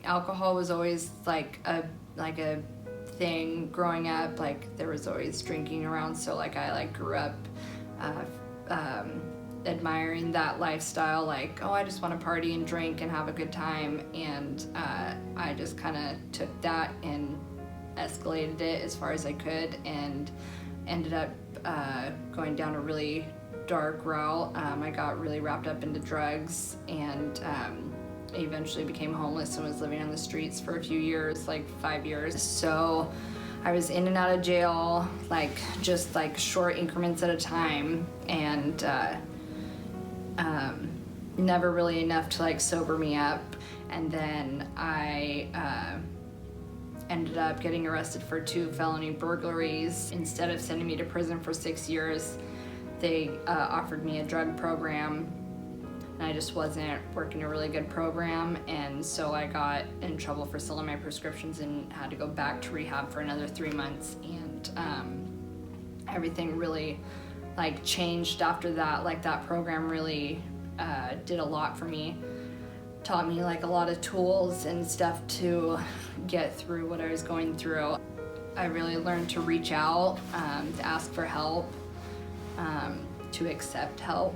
Alcohol was always like a thing growing up. Like there was always drinking around, so like I like grew up admiring that lifestyle. Like, oh, I just want to party and drink and have a good time, and I just kind of took that and escalated it as far as I could, and ended up going down a really dark route. I got really wrapped up into drugs, and eventually became homeless and was living on the streets for a few years, like 5 years. So I was in and out of jail, like just like short increments at a time, and never really enough to like sober me up. And then I ended up getting arrested for 2 felony burglaries. Instead of sending me to prison for 6 years, they offered me a drug program, and I just wasn't working a really good program, and so I got in trouble for selling my prescriptions and had to go back to rehab for another 3 months, and everything really like changed after that. Like that program really did a lot for me, taught me like a lot of tools and stuff to get through what I was going through. I really learned to reach out, to ask for help, to accept help.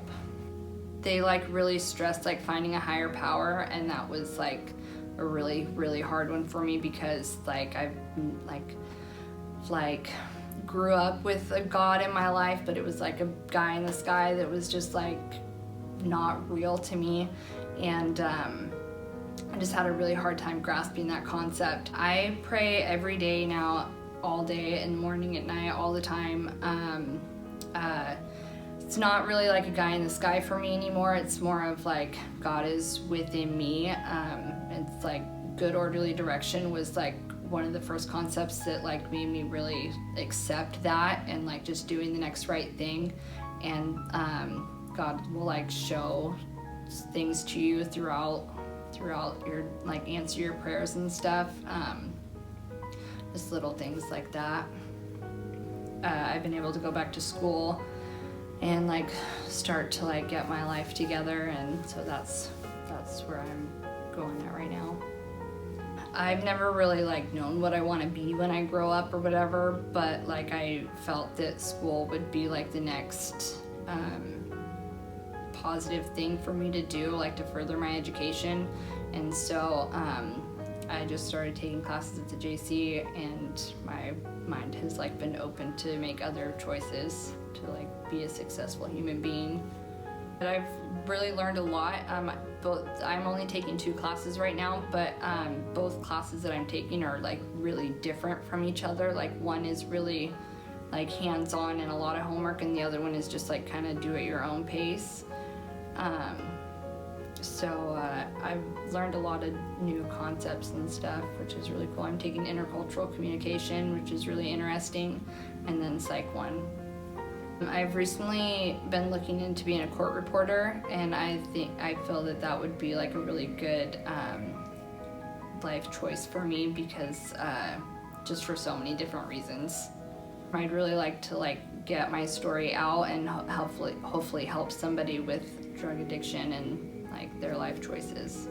They like really stressed like finding a higher power, and that was like a really hard one for me, because like I grew up with a God in my life, but it was like a guy in the sky that was just like not real to me, and I just had a really hard time grasping that concept. I pray every day now, all day, in the morning, at night, all the time. It's not really like a guy in the sky for me anymore. It's more of like God is within me. It's like good orderly direction was like one of the first concepts that like made me really accept that, and like just doing the next right thing. And God will like show things to you throughout your, like, answer your prayers and stuff. Just little things like that. I've been able to go back to school and like start to like get my life together, and so that's where I'm going at right now. I've never really like known what I want to be when I grow up or whatever, but like I felt that school would be like the next positive thing for me to do, like to further my education. And so I just started taking classes at the JC, and my mind has like been open to make other choices to like be a successful human being. But I've really learned a lot. I'm only taking 2 classes right now, but both classes that I'm taking are like really different from each other. Like one is really like hands-on and a lot of homework, and the other one is just like kind of do at your own pace. So I've learned a lot of new concepts and stuff, which is really cool. I'm taking intercultural communication, which is really interesting, and then Psych 1. I've recently been looking into being a court reporter, and I feel that would be like a really good life choice for me, because just for so many different reasons. I'd really like to like get my story out and hopefully help somebody with drug addiction and like their life choices.